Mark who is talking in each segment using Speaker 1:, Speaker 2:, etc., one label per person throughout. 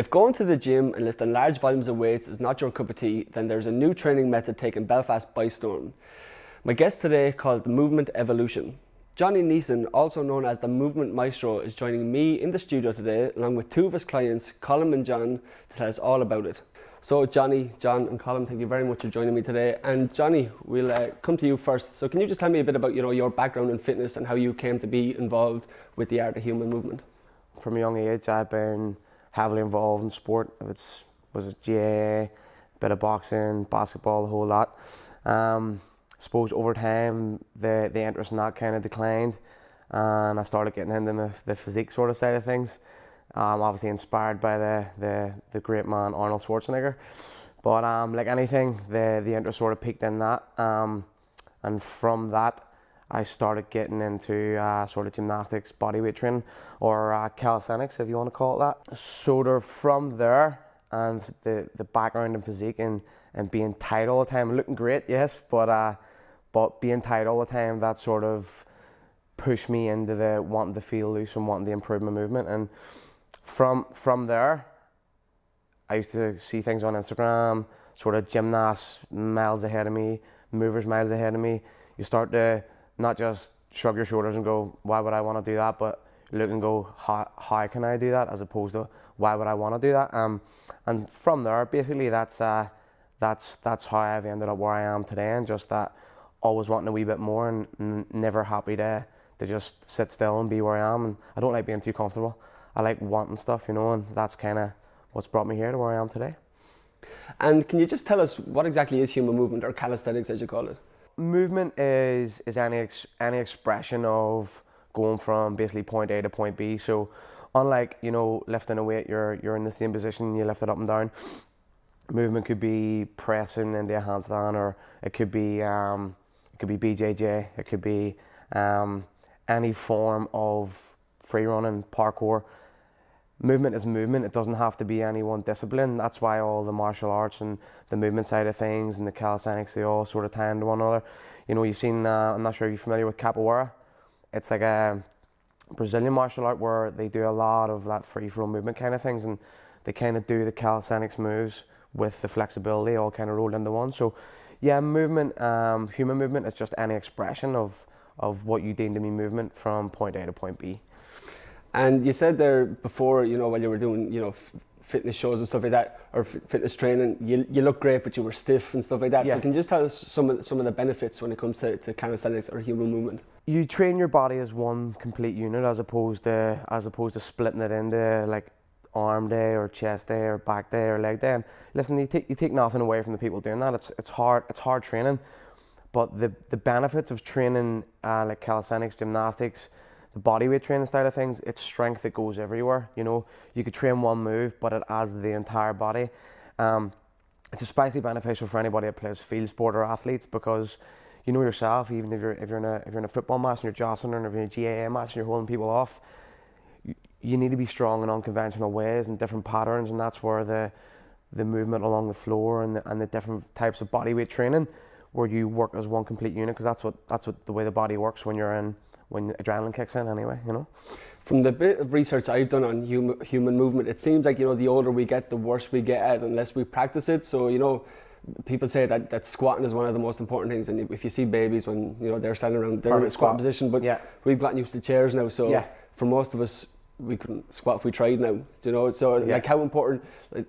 Speaker 1: If going to the gym and lifting large volumes of weights is not your cup of tea, then there's a new training method taking Belfast by storm. My guest today, called the Movement Evolution. Johnny Neeson, also known as the Movement Maestro, is joining me in the studio today, along with two of his clients, Colin and John, to tell us all about it. So Johnny, John and Colin, thank you very much for joining me today. And Johnny, we'll come to you first. So can you just tell me a bit about your background in fitness and how you came to be involved with the art of human movement?
Speaker 2: From a young age, I've been heavily involved in sport. Was it GAA, bit of boxing, basketball, the whole lot. Suppose over time the interest in that kind of declined, and I started getting into the physique sort of side of things. Obviously inspired by the great man Arnold Schwarzenegger, but like anything, the interest sort of peaked in that, and from that I started getting into sort of gymnastics, bodyweight training, or calisthenics, if you want to call it that. Sort of from there, and the background in physique and being tight all the time, looking great, yes, but being tight all the time, that sort of pushed me into the wanting to feel loose and wanting to improve my movement. And from there, I used to see things on Instagram, sort of gymnasts miles ahead of me, movers miles ahead of me. You start to not just shrug your shoulders and go, why would I want to do that, but look and go, how can I do that, as opposed to why would I want to do that. And from there, basically that's how I've ended up where I am today, and just that always wanting a wee bit more and never happy to just sit still and be where I am. And I don't like being too comfortable. I like wanting stuff, and that's kind of what's brought me here to where I am today.
Speaker 1: And can you just tell us what exactly is human movement, or calisthenics as you call it?
Speaker 2: Movement is any expression of going from basically point A to point B. So unlike lifting a weight, you're in the same position, you lift it up and down. Movement could be pressing into a handstand, or it could be BJJ, it could be any form of free running, parkour. Movement is movement. It doesn't have to be any one discipline. That's why all the martial arts and the movement side of things and the calisthenics, they all sort of tie into one another. You've seen, I'm not sure if you're familiar with capoeira. It's like a Brazilian martial art where they do a lot of that free flow movement kind of things, and they kind of do the calisthenics moves with the flexibility all kind of rolled into one. So yeah, movement, human movement is just any expression of what you deem to be movement from point A to point B.
Speaker 1: And you said there before, while you were doing, fitness shows and stuff like that, or fitness training, you look great, but you were stiff and stuff like that. Yeah. So can you just tell us some of the benefits when it comes to calisthenics or human movement?
Speaker 2: You train your body as one complete unit, as opposed to splitting it into like arm day or chest day or back day or leg day. And listen, you take nothing away from the people doing that. It's hard training, but the benefits of training like calisthenics, gymnastics, the bodyweight training side of things, it's strength that goes everywhere. You could train one move, but it adds to the entire body. It's especially beneficial for anybody that plays field sport or athletes, because you know yourself, even if you're in a football match and you're jostling, or if you're in a GAA match and you're holding people off, you need to be strong in unconventional ways and different patterns, and that's where the movement along the floor and the different types of bodyweight training, where you work as one complete unit, because that's what the way the body works when adrenaline kicks in anyway.
Speaker 1: From the bit of research I've done on human movement, it seems like the older we get, the worse we get at unless we practice it. So people say that squatting is one of the most important things, and if you see babies when they're standing around, they're in a squat position, but yeah, we've gotten used to chairs now, so yeah, for most of us, we couldn't squat if we tried now, so yeah. Like, how important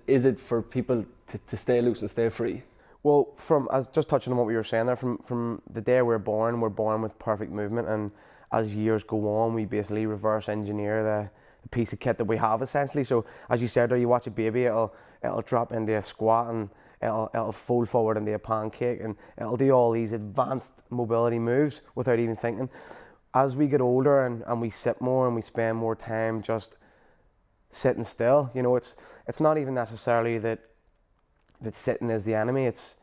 Speaker 1: is it for people to stay loose and stay free?
Speaker 2: Well, as just touching on what we were saying there, from the day we're born with perfect movement, and as years go on, we basically reverse engineer the piece of kit that we have, essentially. So as you said there, you watch a baby, it'll drop into a squat, and it'll fold forward into a pancake, and it'll do all these advanced mobility moves without even thinking. As we get older and we sit more and we spend more time just sitting still, it's not even necessarily that sitting is the enemy. It's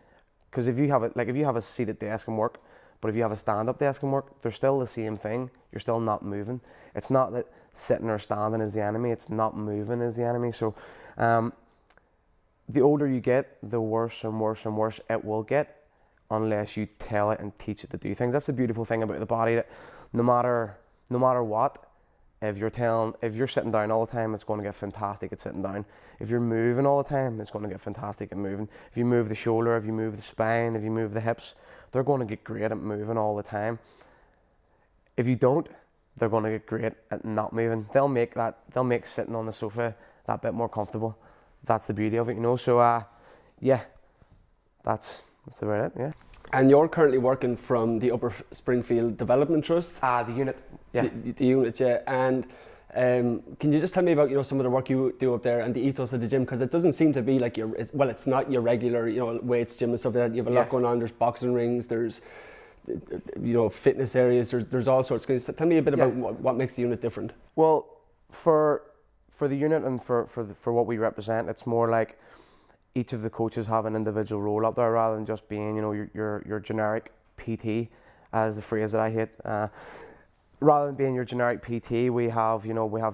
Speaker 2: because if you have a seated desk and work, but if you have a stand-up desk and work, they're still the same thing. You're still not moving. It's not that sitting or standing is the enemy. It's not moving is the enemy. So the older you get, the worse and worse and worse it will get, unless you tell it and teach it to do things. That's the beautiful thing about the body, that no matter what, if you're sitting down all the time, it's going to get fantastic at sitting down. If you're moving all the time, it's going to get fantastic at moving. If you move the shoulder, if you move the spine, if you move the hips, they're going to get great at moving all the time. If you don't, they're going to get great at not moving. They'll make sitting on the sofa that bit more comfortable. That's the beauty of it, you know. So yeah, that's about it. Yeah.
Speaker 1: And you're currently working from the Upper Springfield Development Trust.
Speaker 2: The unit. Yeah.
Speaker 1: The unit, yeah. And can you just tell me about some of the work you do up there and the ethos of the gym? Because it doesn't seem to be like it's not your regular weights gym and stuff like that. You have a lot going on. There's boxing rings. There's fitness areas. There's all sorts. Can you tell me a bit about what makes the unit different?
Speaker 2: Well, for the unit and for what we represent, it's more like each of the coaches have an individual role up there rather than just being your generic PT, as the phrase that I hate. Rather than being your generic PT, we have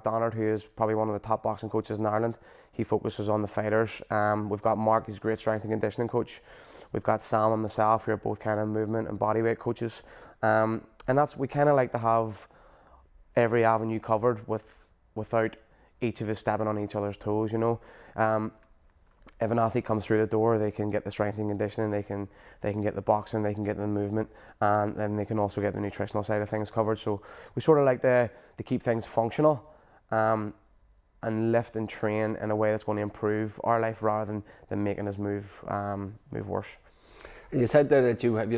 Speaker 2: Donald, who is probably one of the top boxing coaches in Ireland. He focuses on the fighters. We've got Mark, he's a great strength and conditioning coach. We've got Sam and myself, who are both kind of movement and bodyweight coaches. And we kind of like to have every avenue covered without each of us stepping on each other's toes, If an athlete comes through the door, they can get the strength and conditioning, they can get the boxing, they can get the movement, and then they can also get the nutritional side of things covered. So we sort of like to keep things functional and lift and train in a way that's going to improve our life rather than making us move worse.
Speaker 1: And you said there that you have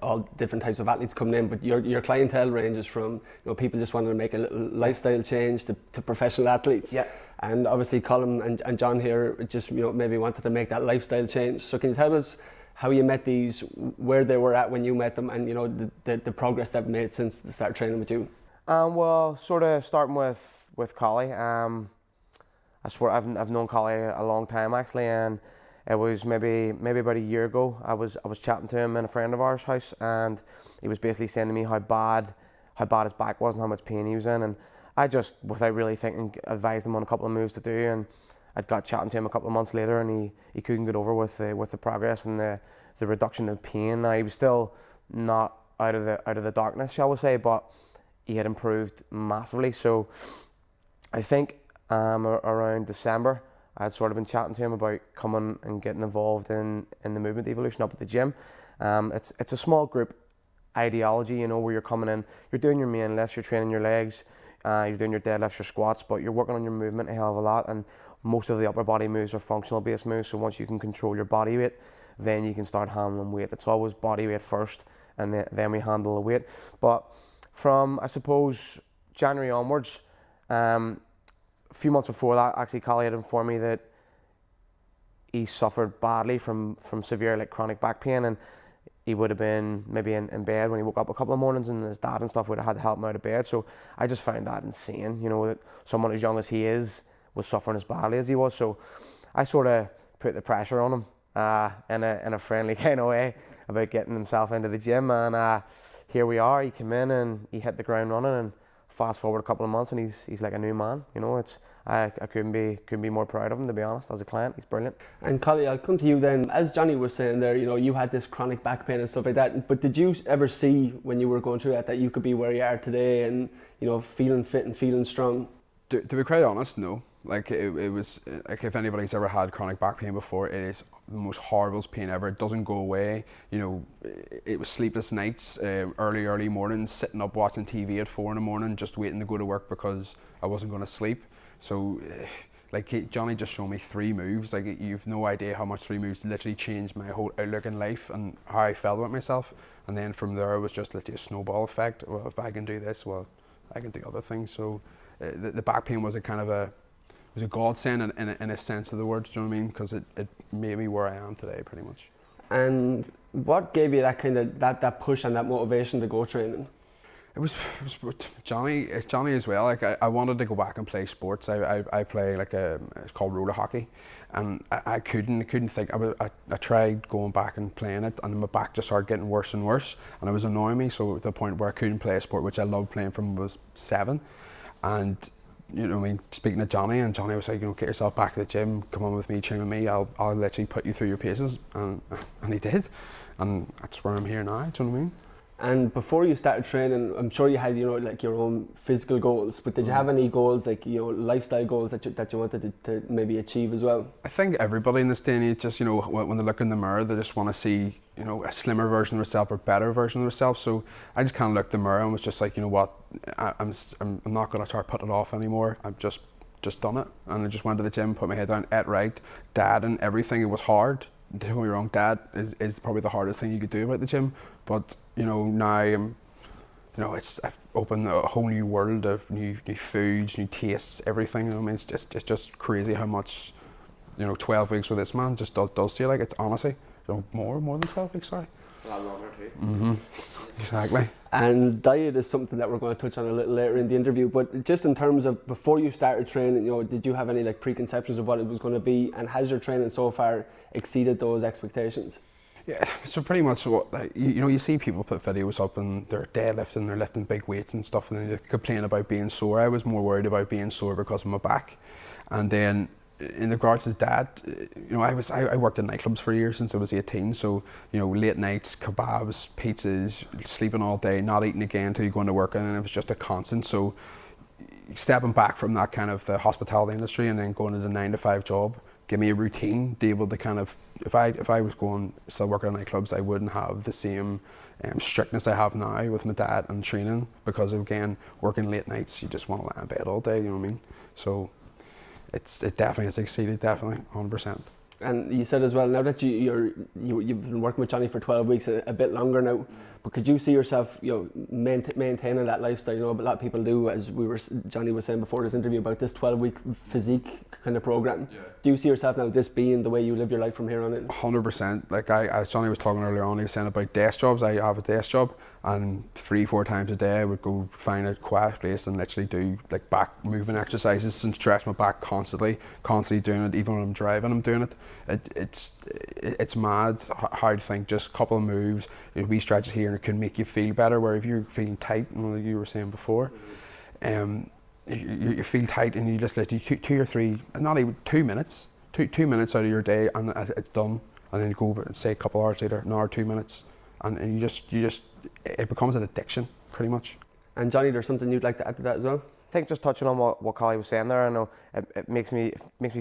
Speaker 1: all different types of athletes coming in, but your clientele ranges from people just wanting to make a little lifestyle change to professional athletes. Yeah. And obviously Colin and John here just maybe wanted to make that lifestyle change. So can you tell us how you met these, where they were at when you met them, and the progress they've made since they started training with you?
Speaker 2: Well, sort of starting with Collie. I swear I've known Collie a long time actually, and it was maybe about a year ago. I was chatting to him in a friend of ours' house, and he was basically saying to me how bad his back was and how much pain he was in, and I just, without really thinking, advised him on a couple of moves to do, and I'd got chatting to him a couple of months later, and he couldn't get over with the progress and the reduction of pain. Now, he was still not out of the darkness, shall we say, but he had improved massively. So I think around December, I'd sort of been chatting to him about coming and getting involved in the movement evolution up at the gym. It's a small group ideology, where you're coming in, you're doing your main lifts, you're training your legs, you're doing your deadlifts, your squats, but you're working on your movement a hell of a lot, and most of the upper body moves are functional based moves. So once you can control your body weight, then you can start handling weight. It's always body weight first, and then we handle the weight. But from, I suppose, January onwards, a few months before that, actually, Collie had informed me that he suffered badly from severe chronic back pain, and he would have been maybe in bed when he woke up a couple of mornings, and his dad and stuff would have had to help him out of bed. So I just found that insane, that someone as young as he is was suffering as badly as he was. So I sort of put the pressure on him in a friendly kind of way about getting himself into the gym, and here we are. He came in and he hit the ground running, and fast forward a couple of months and he's like a new man. I couldn't be more proud of him, to be honest. As a client, he's brilliant.
Speaker 1: And Collie, I'll come to you then. As Johnny was saying there, you had this chronic back pain and stuff like that, but did you ever see when you were going through that you could be where you are today and feeling fit and feeling strong?
Speaker 3: To be quite honest, no. It was if anybody's ever had chronic back pain before, it is the most horrible pain ever. It doesn't go away. It was sleepless nights, early mornings, sitting up watching TV at 4 a.m, just waiting to go to work because I wasn't going to sleep. So, Johnny just showed me 3 moves. You've no idea how much 3 moves literally changed my whole outlook in life and how I felt about myself. And then from there, it was just literally a snowball effect. Well, if I can do this, well, I can do other things. So, the back pain was a godsend in a sense of the word. Do you know what I mean? Because it made me where I am today, pretty much.
Speaker 1: And what gave you that kind of that push and that motivation to go training?
Speaker 3: It was Johnny. It's Johnny as well. I wanted to go back and play sports. I play it's called roller hockey, and I couldn't think. I tried going back and playing it, and my back just started getting worse and worse, and it was annoying me. So at the point where I couldn't play a sport which I loved playing from I was 7, and speaking to Johnny, and Johnny was like, get yourself back to the gym, come on with me, train with me, I'll literally put you through your paces, and he did, and that's where I'm here now. Do you know what I mean?
Speaker 1: And before you started training, I'm sure you had, you know, like your own physical goals, but did you have any goals, like, you know, lifestyle goals that you wanted to maybe achieve as well?
Speaker 3: I think everybody in this day and age, just, you know, when they look in the mirror, they just want to see, you know, a slimmer version of themselves or better version of themselves. So I just kind of looked in the mirror and was just like, you know what, I'm not going to try putting it off anymore. I've just done it, and I just went to the gym, put my head down, ate right, dad and everything. It was hard. Don't get me wrong, dad is probably the hardest thing you could do about the gym, but you know, now I'm, you know, I've opened a whole new world of new foods, new tastes, everything. I mean, it's just crazy how much, you know, 12 weeks with this man just does to you. Like, it's honestly, you know, more than 12 weeks, sorry.
Speaker 2: A lot longer too.
Speaker 3: Mm-hmm. Exactly.
Speaker 1: And diet is something that we're going to touch on a little later in the interview, but just in terms of before you started training, you know, did you have any like preconceptions of what it was going to be, and has your training so far exceeded those expectations?
Speaker 3: Yeah, so pretty much what, like, you know, you see people put videos up and they're deadlifting, they're lifting big weights and stuff, and then they complain about being sore. I was more worried about being sore because of my back. And then in regards to dad, you know, I worked in nightclubs for years since I was 18, so, you know, late nights, kebabs, pizzas, sleeping all day, not eating again until you go into work, and it was just a constant. So stepping back from that kind of the hospitality industry and then going into the 9-to-5 job, give me a routine to be able to kind of, if I was going still working in nightclubs, I wouldn't have the same strictness I have now with my dad and training, because again, working late nights, you just want to lie in bed all day, you know what I mean? So it definitely has exceeded, definitely, 100%.
Speaker 1: And you said as well, now that you've been working with Johnny for 12 weeks, a bit longer now, but could you see yourself, you know, maintaining that lifestyle? You know, but a lot of people do, as Johnny was saying before this interview about this 12-week physique kind of program. Yeah. Do you see yourself now this being the way you live your life from here on in?
Speaker 3: 100%. Like as Johnny was talking earlier on, he was saying about desk jobs. I have a desk job, and 3-4 times a day I would go find a quiet place and literally do like back movement exercises and stretch my back constantly doing it. Even when I'm driving, I'm doing it. It's mad how to think just a couple of moves, wee stretches here, and it can make you feel better. Where if you're feeling tight, like you were saying before, you feel tight and you just let you 2 or 3, not even 2 minutes, 2 minutes out of your day, and it's done. And then you go and say a couple hours later, an hour, 2 minutes, and you just it becomes an addiction pretty much.
Speaker 1: And Johnny, there's something you'd like to add to that as well?
Speaker 2: I think just touching on what Collie was saying there, I know it makes me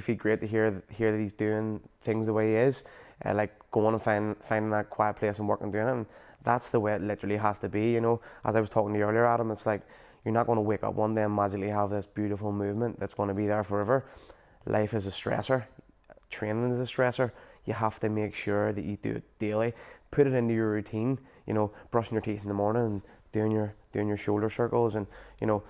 Speaker 2: feel great to hear that he's doing things the way he is, like going and finding that quiet place and working doing it, and that's the way it literally has to be. You know, as I was talking to you earlier, Adam, it's like you're not going to wake up one day and magically have this beautiful movement that's going to be there forever. Life is a stressor, training is a stressor. You have to make sure that you do it daily, put it into your routine. You know, brushing your teeth in the morning and doing your shoulder circles, and you know,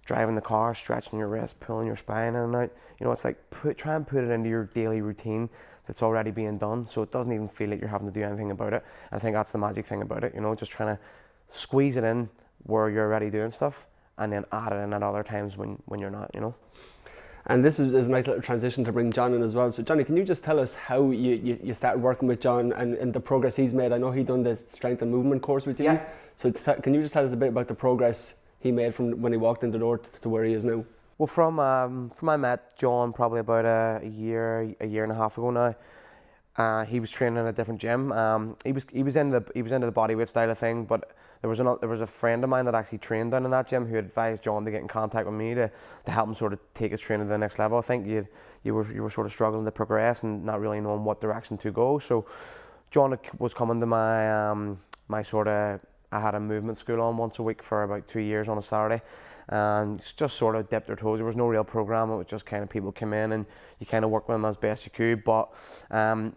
Speaker 2: driving the car, stretching your wrist, pulling your spine in and out. You know, it's like try and put it into your daily routine that's already being done, so it doesn't even feel like you're having to do anything about it. And I think that's the magic thing about it. You know, just trying to squeeze it in where you're already doing stuff, and then add it in at other times when you're not. You know.
Speaker 1: And this is a nice little transition to bring John in as well. So Johnny, can you just tell us how you started working with John and the progress he's made? I know he done the strength and movement course with you. Yeah. So can you just tell us a bit about the progress he made from when he walked in the door to where he is now?
Speaker 2: Well, from I met John probably about a year and a half ago now. He was training in a different gym. He was into the bodyweight style of thing, but there was a friend of mine that actually trained down in that gym who advised John to get in contact with me to help him sort of take his training to the next level. I think you were sort of struggling to progress and not really knowing what direction to go. So John was coming to my sort of, I had a movement school on once a week for about 2 years on a Saturday, and just sort of dipped their toes. There was no real program. It was just kind of people come in and you kind of work with them as best you could. But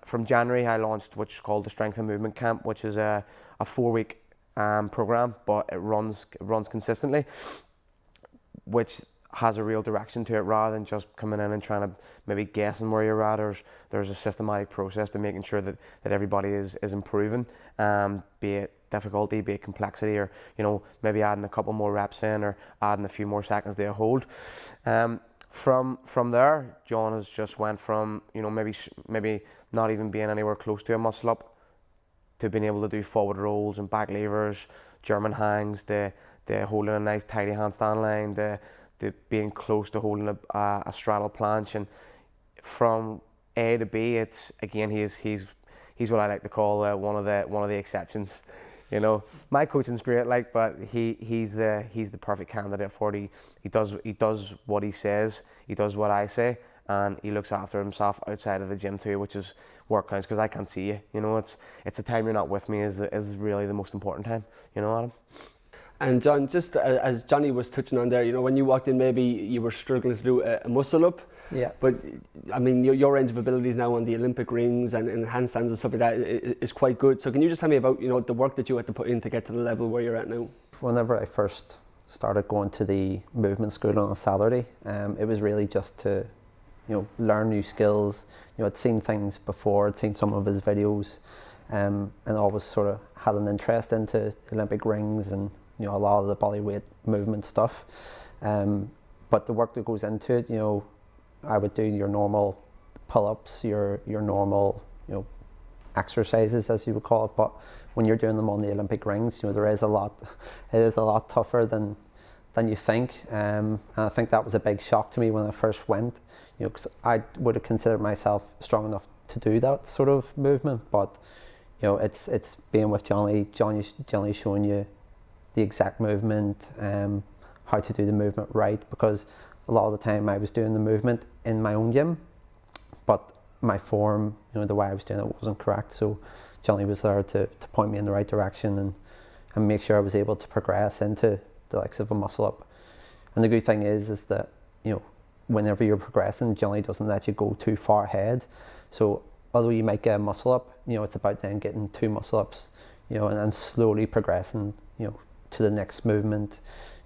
Speaker 2: from January I launched what's called the Strength and Movement Camp, which is a 4-week program, but it runs consistently, which has a real direction to it rather than just coming in and trying to maybe guessing where you're at. There's a systematic process to making sure that everybody is improving, be it difficulty, be it complexity, or you know, maybe adding a couple more reps in or adding a few more seconds to a hold. From there, John has just went from, you know, maybe not even being anywhere close to a muscle up to being able to do forward rolls and back levers, German hangs, the holding a nice tidy handstand line, the being close to holding a straddle planche. And from A to B, it's again he's what I like to call one of the exceptions. You know, my coaching's great, like, but he's the perfect candidate for it. He does what he says, he does what I say, and he looks after himself outside of the gym too, which is work counts, because I can't see you. You know, it's the time you're not with me is really the most important time. You know, Adam.
Speaker 1: And John, just as Johnny was touching on there, you know, when you walked in, maybe you were struggling to do a muscle up.
Speaker 4: Yeah.
Speaker 1: But I mean, your range of abilities now on the Olympic rings and handstands and stuff like that is quite good. So can you just tell me about, you know, the work that you had to put in to get to the level where you're at now?
Speaker 4: Whenever I first started going to the movement school on a Saturday, it was really just to, you know, learn new skills. You know, I'd seen things before, I'd seen some of his videos, and always sort of had an interest into Olympic rings and, you know, a lot of the body weight movement stuff. But the work that goes into it, you know, I would do your normal pull-ups, your normal, you know, exercises as you would call it. But when you're doing them on the Olympic rings, you know, it is a lot tougher than you think. And I think that was a big shock to me when I first went, you know, because I would have considered myself strong enough to do that sort of movement. But, you know, it's being with Johnny showing you the exact movement, how to do the movement right, because a lot of the time I was doing the movement in my own gym, but my form, you know, the way I was doing it wasn't correct. So Johnny was there to point me in the right direction and make sure I was able to progress into the likes of a muscle up. And the good thing is that, you know, whenever you're progressing, Johnny doesn't let you go too far ahead. So although you might get a muscle up, you know, it's about then getting 2 muscle ups, you know, and then slowly progressing, you know, to the next movement.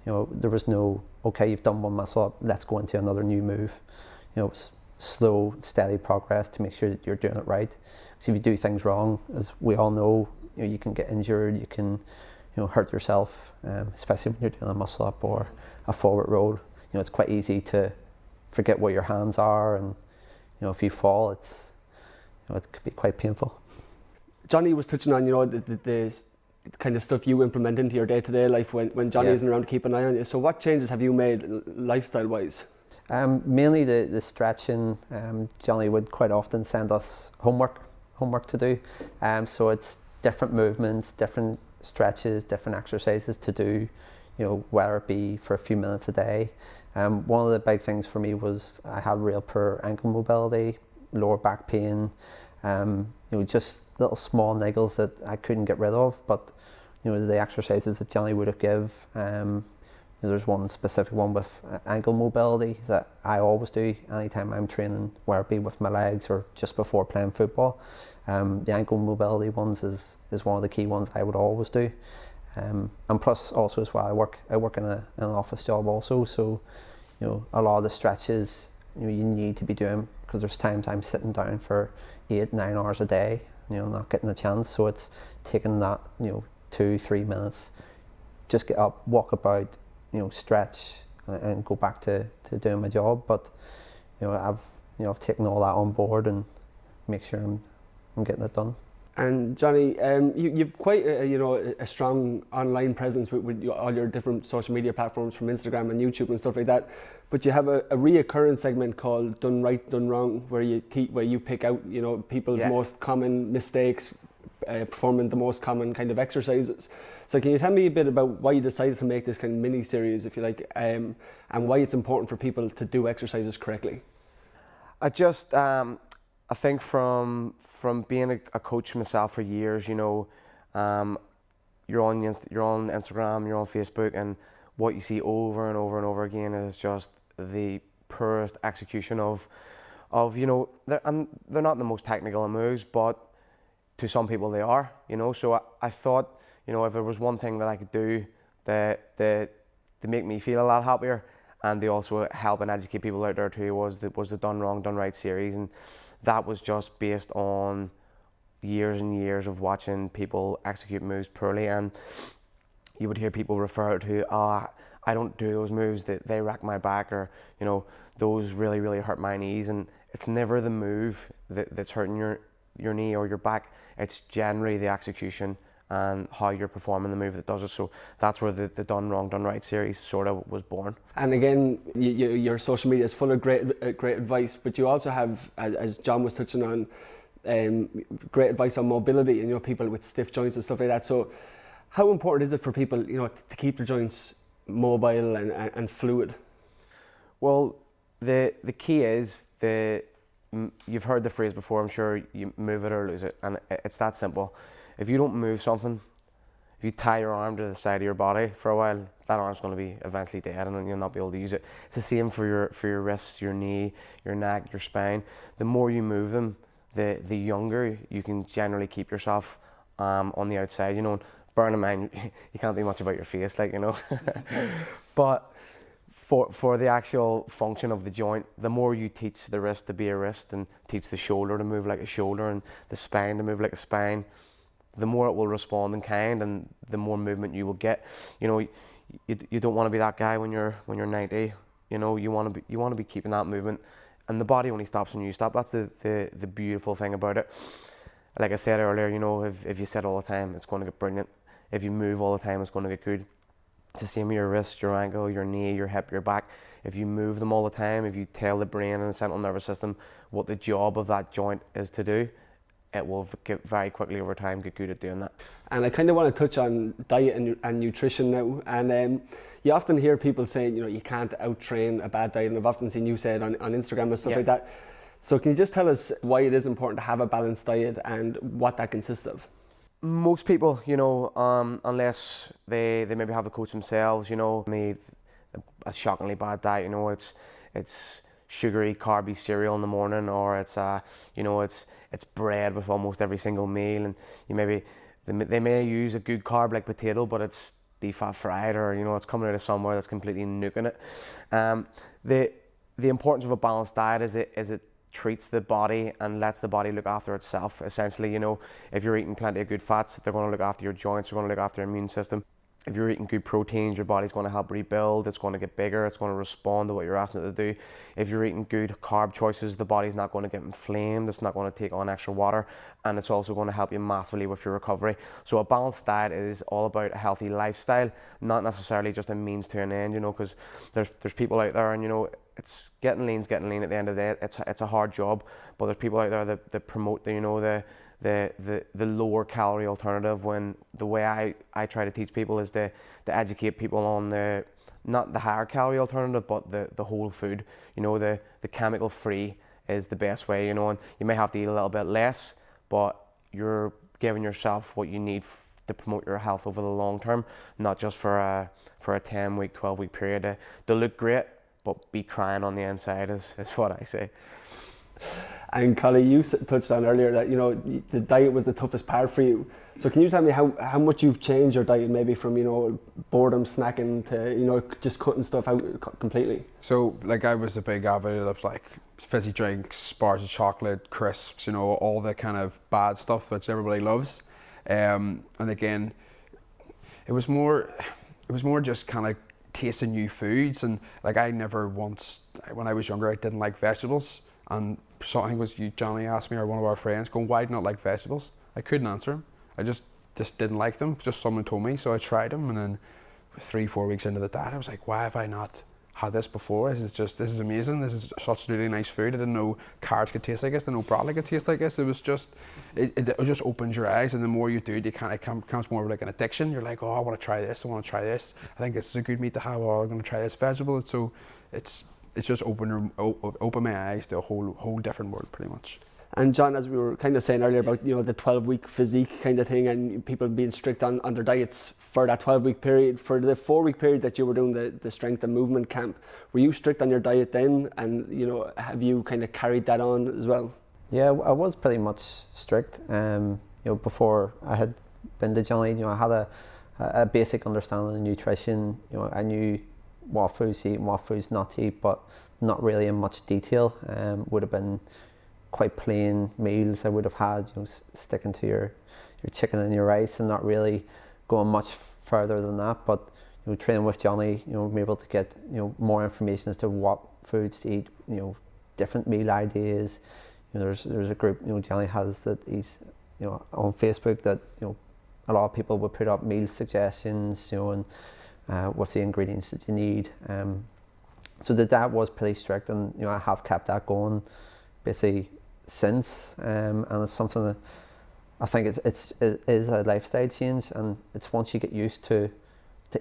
Speaker 4: You know, there was no, okay, you've done 1 muscle up, let's go into another new move. You know, slow, steady progress to make sure that you're doing it right. So if you do things wrong, as we all know, you know, you can get injured, you can, you know, hurt yourself, especially when you're doing a muscle up or a forward roll. You know, it's quite easy to forget where your hands are, and, you know, if you fall, it's, you know, it could be quite painful.
Speaker 1: Johnny was touching on, you know, the kind of stuff you implement into your day-to-day life when Johnny isn't around to keep an eye on you. So what changes have you made lifestyle-wise?
Speaker 4: Mainly the stretching. Johnny would quite often send us homework to do. So it's different movements, different stretches, different exercises to do, you know, whether it be for a few minutes a day. One of the big things for me was I had real poor ankle mobility, lower back pain, you know, just little small niggles that I couldn't get rid of. But, you know, the exercises that Johnny would have give, you know, there's one specific one with ankle mobility that I always do anytime I'm training, whether it be with my legs or just before playing football. The ankle mobility ones is one of the key ones I would always do. And plus also as well, I work in an office job also, so, you know, a lot of the stretches, you know, you need to be doing, because there's times I'm sitting down for 8-9 hours a day, you know, not getting a chance. So it's taking that, you know, 2-3 minutes, just get up, walk about, you know, stretch, and go back to doing my job. But, you know, I've taken all that on board and make sure I'm getting it done.
Speaker 1: And Johnny, you've quite a strong online presence with all your different social media platforms, from Instagram and YouTube and stuff like that. But you have a reoccurring segment called Done Right, Done Wrong, where you pick out, you know, people's most common mistakes, performing the most common kind of exercises. So can you tell me a bit about why you decided to make this kind of mini series, if you like, and why it's important for people to do exercises correctly?
Speaker 2: I think from being a coach myself for years, you know, you're on Instagram, you're on Facebook, and what you see over and over and over again is just the purest execution of you know, they're not the most technical of moves, but to some people they are, you know. So I thought, you know, if there was one thing that I could do that to make me feel a lot happier, and they also help and educate people out there too, was the Done Wrong, Done Right series. And that was just based on years and years of watching people execute moves poorly, and you would hear people refer to, I don't do those moves, that they rack my back, or, you know, those really, really hurt my knees. And it's never the move that's hurting your knee or your back, it's generally the execution and how you're performing the move that does it. So that's where the Done Wrong, Done Right series sort of was born.
Speaker 1: And again, your social media is full of great advice, but you also have, as John was touching on, great advice on mobility, and, you know, people with stiff joints and stuff like that. So How important is it for people, you know, to keep their joints mobile and fluid?
Speaker 2: Well, the key is you've heard the phrase before, I'm sure, you move it or lose it, and it's that simple. If you don't move something, if you tie your arm to the side of your body for a while, that arm's going to be eventually dead and you'll not be able to use it. It's the same for your wrists, your knee, your neck, your spine. The more you move them, the younger you can generally keep yourself on the outside. You know, bearing in mind, you can't do much about your face, like, you know. But for the actual function of the joint, the more you teach the wrist to be a wrist and teach the shoulder to move like a shoulder and the spine to move like a spine, the more it will respond in kind and the more movement you will get. You know, you don't want to be that guy when you're 90. You know, you want to be keeping that movement, and the body only stops when you stop. That's the beautiful thing about it. Like I said earlier, you know, if you sit all the time, it's going to get brilliant. If you move all the time, it's going to get good. It's the same with your wrist, your ankle, your knee, your hip, your back. If you move them all the time, if you tell the brain and the central nervous system what the job of that joint is to do, it will get very quickly over time get good at doing that.
Speaker 1: And I kind of want to touch on diet and nutrition now. And you often hear people saying, you know, you can't out-train a bad diet. And I've often seen you say it on Instagram and stuff like that. So can you just tell us why it is important to have a balanced diet and what that consists of?
Speaker 2: Most people, you know, unless they maybe have a coach themselves, you know, made a shockingly bad diet. You know, it's sugary, carby cereal in the morning, or it's you know, it's bread with almost every single meal, and they may use a good carb like potato, but it's deep fat fried, or, you know, it's coming out of somewhere that's completely nuking it. The importance of a balanced diet is it treats the body and lets the body look after itself. Essentially, you know, if you're eating plenty of good fats, they're going to look after your joints, they're going to look after your immune system. If you're eating good proteins, your body's going to help rebuild, it's going to get bigger, it's going to respond to what you're asking it to do. If you're eating good carb choices, the body's not going to get inflamed, it's not going to take on extra water, and it's also going to help you massively with your recovery. So a balanced diet is all about a healthy lifestyle, not necessarily just a means to an end, you know, because there's people out there, and, you know, it's getting lean at the end of the day. It's a hard job, but there's people out there that promote the lower calorie alternative, when the way I try to teach people is to educate people on not the higher calorie alternative, but the whole food. You know, the chemical free is the best way, you know, and you may have to eat a little bit less, but you're giving yourself what you need to promote your health over the long term, not just for a 10-week, 12-week period to look great, but be crying on the inside is what I say.
Speaker 1: And Collie, you touched on earlier that, you know, the diet was the toughest part for you. So can you tell me how much you've changed your diet, maybe from, you know, boredom snacking to, you know, just cutting stuff out completely?
Speaker 3: So, like, I was a big advocate of, like, fizzy drinks, bars of chocolate, crisps, you know, all the kind of bad stuff which everybody loves. And again, it was more just kind of tasting new foods. And, like, I never once, when I was younger, I didn't like vegetables. And something was, Johnny asked me, or one of our friends, going, why do you not like vegetables? I couldn't answer him. I just didn't like them. Just someone told me, so I tried them, and then 3-4 weeks into the diet, I was like, why have I not had this before? This is amazing. This is such really nice food. I didn't know carrots could taste like this. I didn't know broccoli could taste like this. It was just, it just opens your eyes, and the more you do it, it becomes more of like an addiction. You're like, oh, I want to try this. I want to try this. I think this is a good meat to have. Oh, I'm going to try this vegetable. So it's just opened my eyes to a whole different world, pretty much.
Speaker 1: And John, as we were kind of saying earlier about, you know, the 12-week physique kind of thing, and people being strict on their diets for that 12-week period, for the 4-week period that you were doing the strength and movement camp, were you strict on your diet then? And, you know, have you kind of carried that on as well?
Speaker 4: Yeah, I was pretty much strict. You know, before I had been to Johnny, you know, I had a basic understanding of nutrition. You know, I knew what foods to eat and what foods not to eat, but not really in much detail. Would have been quite plain meals I would have had, you know, sticking to your chicken and your rice, and not really going much further than that. But, you know, training with Johnny, you know, I'm able to get, you know, more information as to what foods to eat, you know, different meal ideas. You know, there's a group, you know, Johnny has that he's, you know, on Facebook that, you know, a lot of people would put up meal suggestions, you know, and with the ingredients that you need. So the diet was pretty strict, and, you know, I have kept that going basically since, and it's something that I think it is a lifestyle change, and it's once you get used to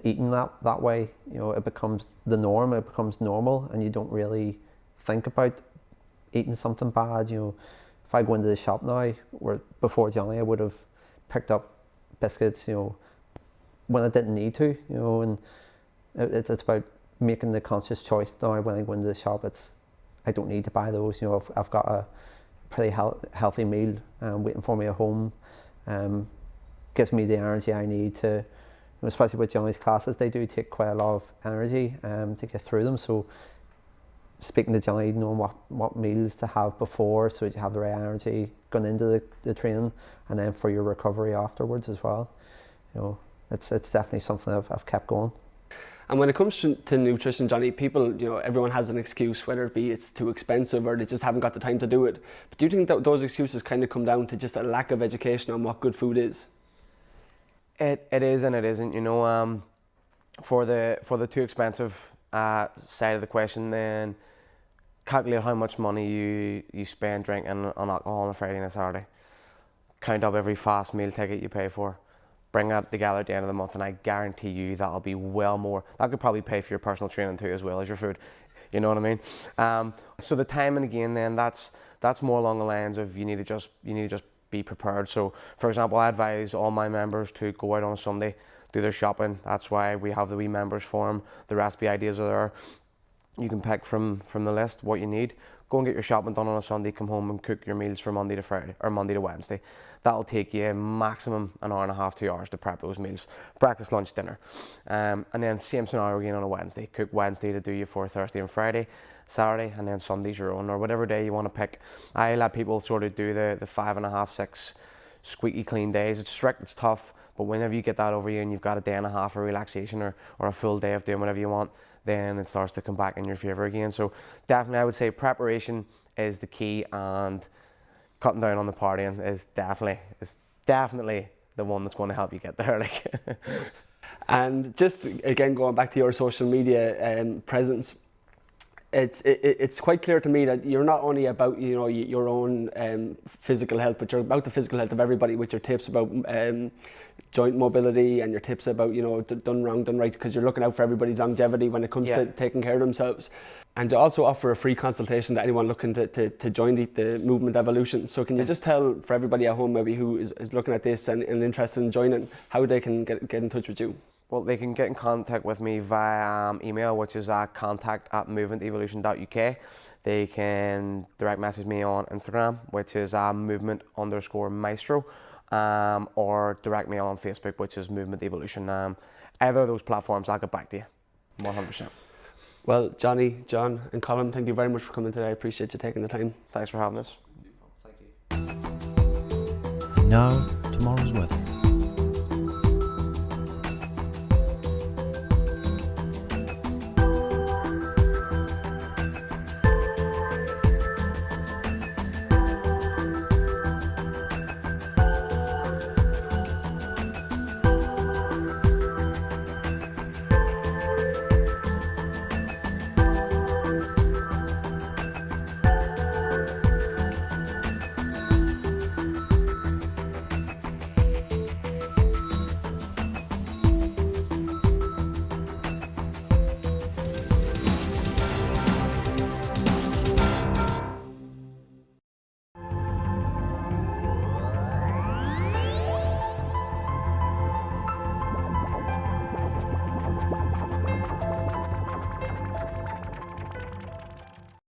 Speaker 4: eating that way, you know, it becomes the norm, it becomes normal, and you don't really think about eating something bad. You know, if I go into the shop now, where before Johnny I would have picked up biscuits, you know, when I didn't need to, you know, and it's about making the conscious choice now. When I go into the shop, I don't need to buy those. You know, I've got a pretty healthy meal waiting for me at home. Gives me the energy I need to, you know, especially with Johnny's classes, they do take quite a lot of energy to get through them. So speaking to Johnny, knowing what meals to have before, so that you have the right energy going into the training, and then for your recovery afterwards as well. You know, it's definitely something I've kept going.
Speaker 1: And when it comes to nutrition, Johnny, people, you know, everyone has an excuse, whether it be it's too expensive or they just haven't got the time to do it. But do you think that those excuses kind of come down to just a lack of education on what good food is?
Speaker 2: It is and it isn't. You know, for the too expensive side of the question, then calculate how much money you spend drinking on alcohol on a Friday and a Saturday. Count up every fast meal ticket you pay for. Bring that together at the end of the month, and I guarantee you that'll be well more. That could probably pay for your personal training too, as well as your food. You know what I mean? So the timing again, then that's more along the lines of you need to just be prepared. So for example, I advise all my members to go out on a Sunday, do their shopping. That's why we have the wee members forum. The recipe ideas are there. You can pick from the list what you need. Go and get your shopping done on a Sunday, come home and cook your meals from Monday to Friday or Monday to Wednesday. That'll take you a maximum an hour and a half, 2 hours to prep those meals. Breakfast, lunch, dinner. And then same scenario again on a Wednesday. Cook Wednesday to do you for Thursday and Friday, Saturday, and then Sunday's your own, or whatever day you want to pick. I let people sort of do the 5.5, 6 squeaky clean days. It's strict, it's tough, but whenever you get that over you and you've got a day and a half of relaxation or a full day of doing whatever you want, then it starts to come back in your favour again. So definitely I would say preparation is the key, and cutting down on the partying is definitely the one that's going to help you get there. Like.
Speaker 1: And just again going back to your social media presence, it's quite clear to me that you're not only about, you know, your own physical health, but you're about the physical health of everybody with your tips about joint mobility and your tips about, you know, done wrong, done right, because you're looking out for everybody's longevity when it comes to taking care of themselves. And you also offer a free consultation to anyone looking to join the movement evolution. So can you just tell for everybody at home maybe who is looking at this and interested in joining, how they can get in touch with you?
Speaker 2: Well, they can get in contact with me via email, which is contact@movementevolution.uk. They can direct message me on Instagram, which is movement_maestro, or direct me on Facebook, which is Movement Evolution. Either of those platforms, I'll get back to you, 100%.
Speaker 1: Well, Johnny, John and Colin, thank you very much for coming today. I appreciate you taking the time.
Speaker 2: Thanks for having us.
Speaker 4: Thank you.
Speaker 5: And now, tomorrow's weather.